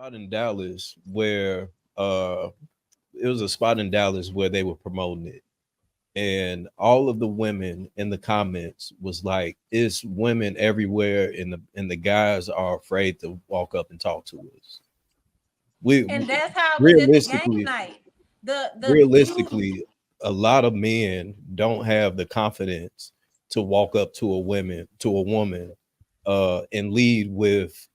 spot in Dallas where it was a spot in Dallas where they were promoting it, and all of the women in the comments was like, "It's women everywhere, and the guys are afraid to walk up and talk to us." We And that's how it was at the game realistically, night. The dude, realistically, a lot of men don't have the confidence to walk up to a woman, and lead with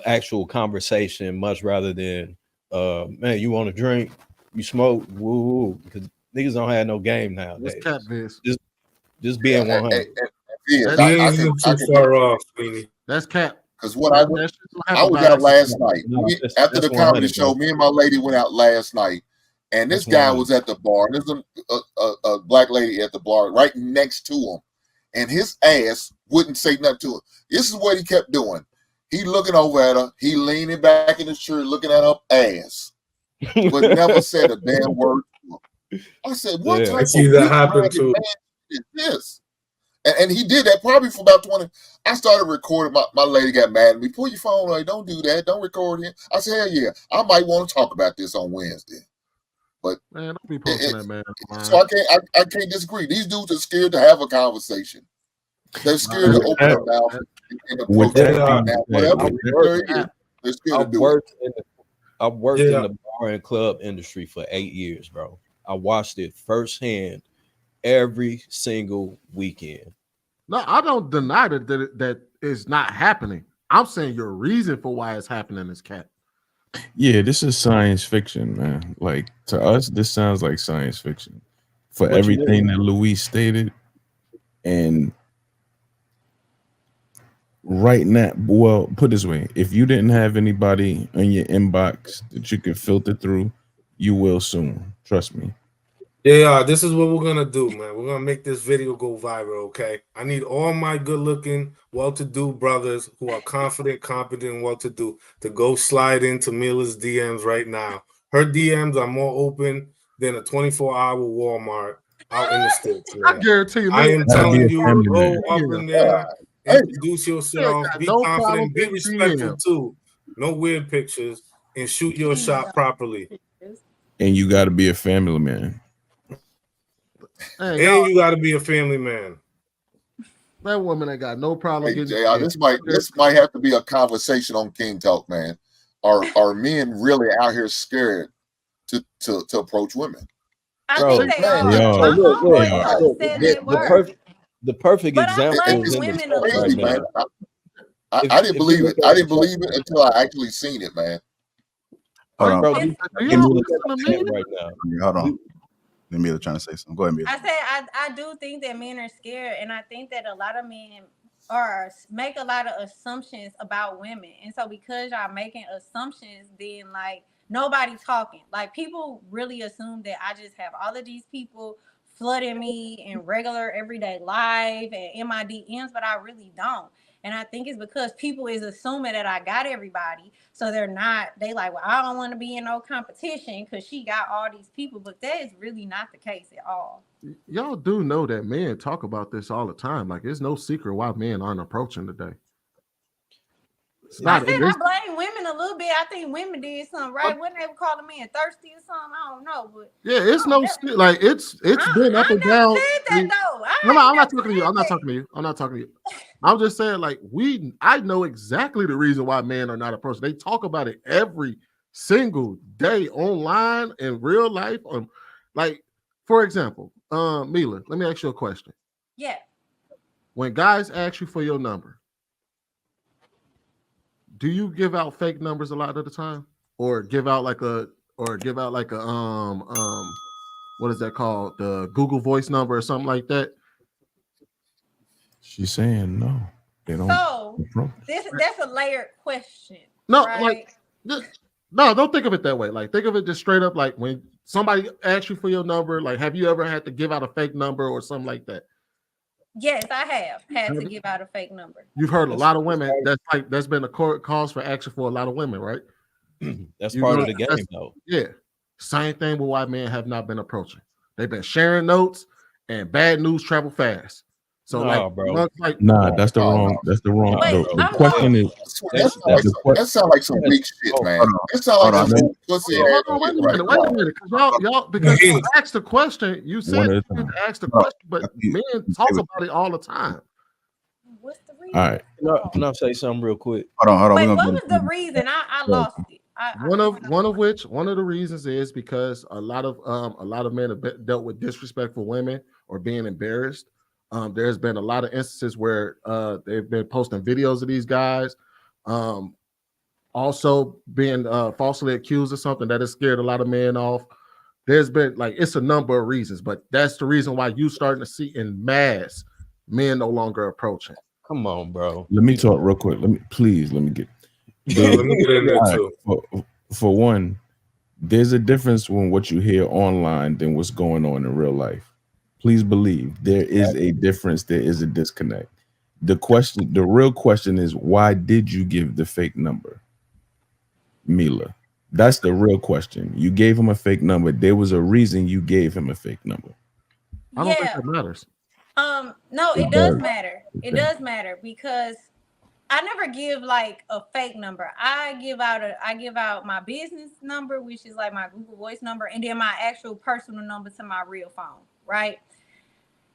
actual conversation, much rather than, man, you want to drink, you smoke, woo, because niggas don't have no game What's nowadays. cat this? Just being 100. Yes, That- I You can too far off, Sweeney. That's cat. because what I That shit don't I happen was by out last accident. night. No, that's- After that's the comedy 100, show, bro. me and my lady went out last night, and this That's guy 100. was at the bar, and there's a black lady at the bar right next to him, and his ass wouldn't say nothing to her. This is what he kept doing. He looking over at her, he leaning back in his chair, looking at her ass, but never said a damn word to her. I said, what Yeah. type I of see that happen weak-minded too. man is this? And he did that probably for about 20. I started recording. My lady got mad at me. Pull your phone away. Don't do that. Don't record him. I said, hell yeah. I might want to talk about this on Wednesday. But Man, don't be posting that, man. so I can't disagree. These dudes are scared to have a conversation. They're scared to open their mouth and approach that, it. Now, whatever there is, they're scared to I've do it. worked Yeah. in the bar and club industry for 8 years, bro. I watched it firsthand every single weekend. No, I don't deny that it's not happening. I'm saying your reason for why it's happening is cat. Yeah, this is science fiction, man. Like to us, this sounds like science fiction. For What you everything mean? that Luis stated, and right now, well, put this way: if you didn't have anybody in your inbox that you could filter through, you will soon. Trust me. Yeah, this is what we're gonna do, man. We're gonna make this video go viral, okay? I need all my good-looking, well-to-do brothers who are confident, competent, and well-to-do to go slide into Mila's DMs right now. Her DMs are more open than a 24-hour Walmart out in the sticks, I man. guarantee you, I am man. That'd be telling a you, family go man. up in there, introduce yourself, got be no problem confident, be with respectful DM. too. No weird pictures, and shoot your shot properly. And you got to be a family man. Hey, And y'all, you got to be a family man. that woman ain't got no problem Hey, getting. JR, this might have to be a conversation on King Talk, man. Are men really out here scared to approach women? I Bro, think they man, are. yeah. My Look, homeboy look, said yeah, they the were. the perfect But I example blame is in the women a chat little right crazy, bit. man. now. I didn't If you believe look it. at I the didn't believe it chat until I actually seen it, man. Hold on. bro, It's- Do if y'all you look listen at to the chat me? right now, Hold on. Mila trying to say something. Go ahead, Mila. I said I do think that men are scared, and I think that a lot of men make a lot of assumptions about women, and so because y'all making assumptions, then like nobody talking. Like people really assume that I just have all of these people flooding me in regular everyday life and in my DMs, but I really don't. And I think it's because people is assuming that I got everybody. So they like, well, I don't want to be in no competition because she got all these people. But that is really not the case at all. Y'all do know that men talk about this all the time. Like, it's no secret why men aren't approaching today. It's I not. said I blame women a little bit. I think women did something right. When they were calling men thirsty or something, I don't know. But Yeah, it's no like it's been up I and never down. said that though. I'm not talking to you. I'm not talking to you. I'm not talking to you. I'm just saying, like, I know exactly the reason why men are not approaching. They talk about it every single day online in real life. Like, for example, Mila, let me ask you a question. Yeah. When guys ask you for your number, do you give out fake numbers a lot of the time, or give out like a what is that called, the Google Voice number or something like that? She's saying no. They don't. So that's a layered question. No, right? no, don't think of it that way. Like, think of it just straight up. Like, when somebody asks you for your number, like, have you ever had to give out a fake number or something like that? Yes, I have had to give out a fake number. You've heard a lot of women. That's been a cause for action for a lot of women, right? that's part of the game, though. Yeah, same thing with why men have not been approaching. They've been sharing notes, and bad news travel fast. So Nah, bro. like Nah, that's the Oh, wrong. That's the wrong. Wait, The I'm question is That sound like some weak shit, hold man. on. That sound like Hold some on. pussy hold ass on, wait shit a right minute, wait a minute, because y'all because you asked the question. You said One at you a need time. to ask the No, question, but I think- men talk about it all the time. What's the reason? All right. Can I say something real quick? Hold on. Wait, We're what gonna was go the reason? I lost it. One of the reasons is because a lot of men have dealt with disrespectful women or being embarrassed. There's been a lot of instances where they've been posting videos of these guys, also being falsely accused of something that has scared a lot of men off. There's been it's a number of reasons, but that's the reason why you starting to see in mass men no longer approaching. Come on, bro. Let me talk real quick. Let me get. Let me get in there too. For one, there's a difference when what you hear online than what's going on in real life. Please believe there is a difference. There is a disconnect. The real question is, why did you give the fake number, Mila? That's the real question. You gave him a fake number. There was a reason you gave him a fake number. I don't think that matters. No, it does matter. It does matter because I never give like a fake number. I give out my business number, which is like my Google Voice number, and then my actual personal number to my real phone, right?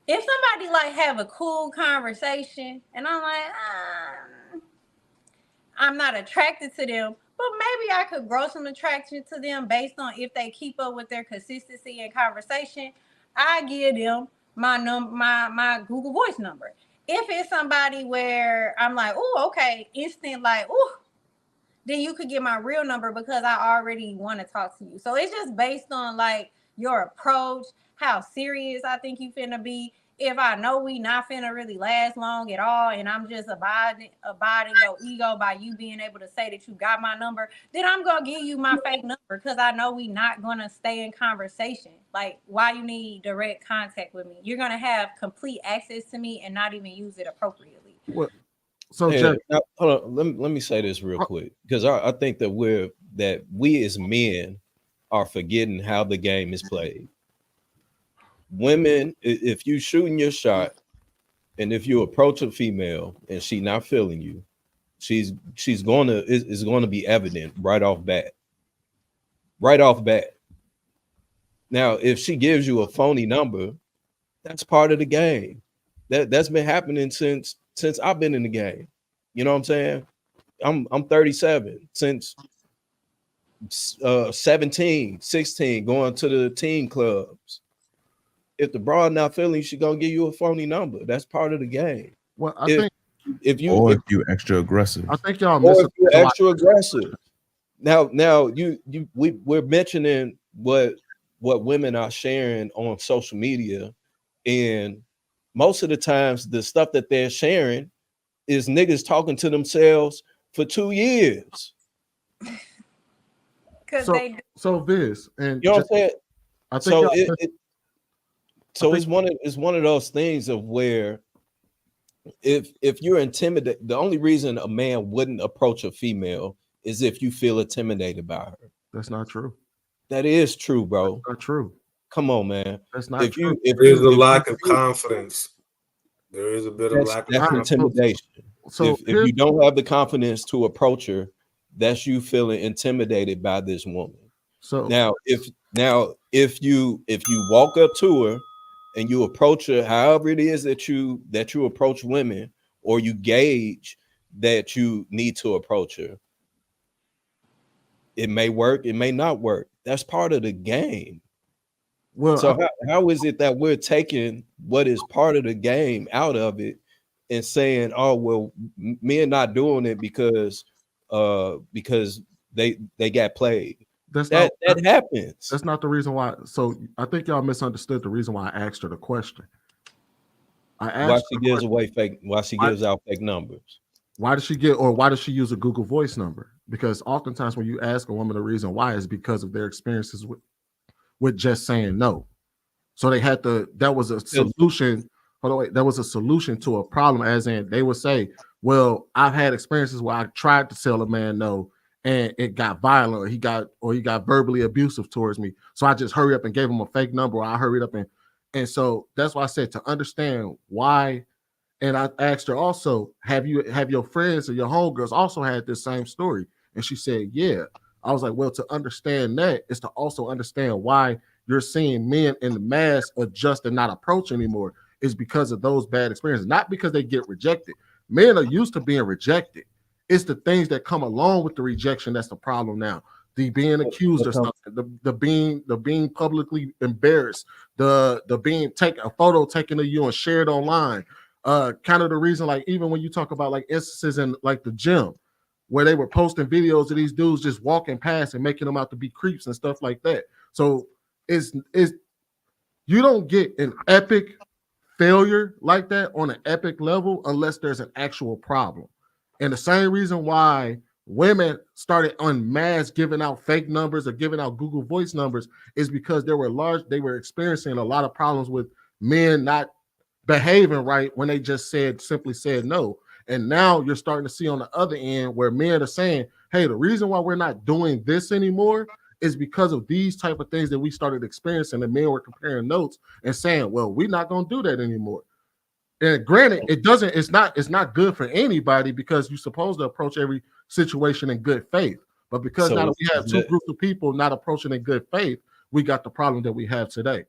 If somebody like have a cool conversation and I'm like, I'm not attracted to them, but maybe I could grow some attraction to them based on if they keep up with their consistency and conversation, I give them my number, my Google Voice number. If it's somebody where I'm like, oh, okay, instant, like, oh, then you could get my real number because I already want to talk to you. So it's just based on like your approach, how serious I think you finna be. If I know we not finna really last long at all, and I'm just abiding your ego by you being able to say that you got my number, then I'm gonna give you my fake number because I know we not gonna stay in conversation. Like, why you need direct contact with me? You're gonna have complete access to me and not even use it appropriately. What? So, Yeah, Jeff, now, hold on. Let me say this real quick because I think that we as men are forgetting how the game is played. Women, if you shooting your shot, and if you approach a female and she not feeling you, it's going to be evident right off bat. Right off bat. Now, if she gives you a phony number, that's part of the game. That's been happening since I've been in the game. You know what I'm saying? I'm 37 since 17, 16, going to the teen clubs. If the broad not feeling, she gonna give you a phony number. That's part of the game. Well, I think if you extra aggressive, I think y'all or if missing you're extra aggressive. Now we're mentioning what women are sharing on social media, and most of the times the stuff that they're sharing is niggas talking to themselves for 2 years. So Viz, and you know what I'm saying? I think so it's one of those things of where if you're intimidated, the only reason a man wouldn't approach a female is if you feel intimidated by her. That's not true. That is true, bro. That's not true. Come on, man. That's not true. There's a lack of confidence. There is a bit of lack of confidence. Intimidation. So if you don't have the confidence to approach her, that's you feeling intimidated by this woman. So now if you walk up to her and you approach her, however it is that you approach women, or you gauge that you need to approach her, it may work, it may not work. That's part of the game. Well, so how is it that we're taking what is part of the game out of it and saying, oh, well, men not doing it because they got played? That happens. That's not the reason why. So I think y'all misunderstood the reason why I asked her the question. I asked why she gives out fake numbers. Why does she use a Google Voice number? Because oftentimes when you ask a woman the reason why is because of their experiences with just saying no. So they had that was a solution. Hold on, wait, that was a solution to a problem, as in they would say, well, I've had experiences where I tried to tell a man no and it got violent, or he got verbally abusive towards me. So I just hurry up and gave him a fake number, or I hurried up and so that's why I said, to understand why And I asked her also, have your friends or your homegirls also had this same story? And she said, yeah. I was like, well, to understand that is to also understand why you're seeing men in the mass adjust and not approach anymore is because of those bad experiences, not because they get rejected. Men are used to being rejected. It's the things that come along with the rejection that's the problem now. The being accused or something, the being publicly embarrassed, the being taken a photo taken of you and shared online. Kind of the reason, like even when you talk about like instances in like the gym, where they were posting videos of these dudes just walking past and making them out to be creeps and stuff like that. So it's you don't get an epic failure like that on an epic level unless there's an actual problem. And the same reason why women started en masse giving out fake numbers or giving out Google Voice numbers is because they were experiencing a lot of problems with men not behaving right when they just simply said no. And now you're starting to see on the other end where men are saying, hey, the reason why we're not doing this anymore is because of these type of things that we started experiencing. And men were comparing notes and saying, well, we're not going to do that anymore. And granted, it's not good for anybody because you're supposed to approach every situation in good faith. But because now we have two groups of people not approaching in good faith, we got the problem that we have today.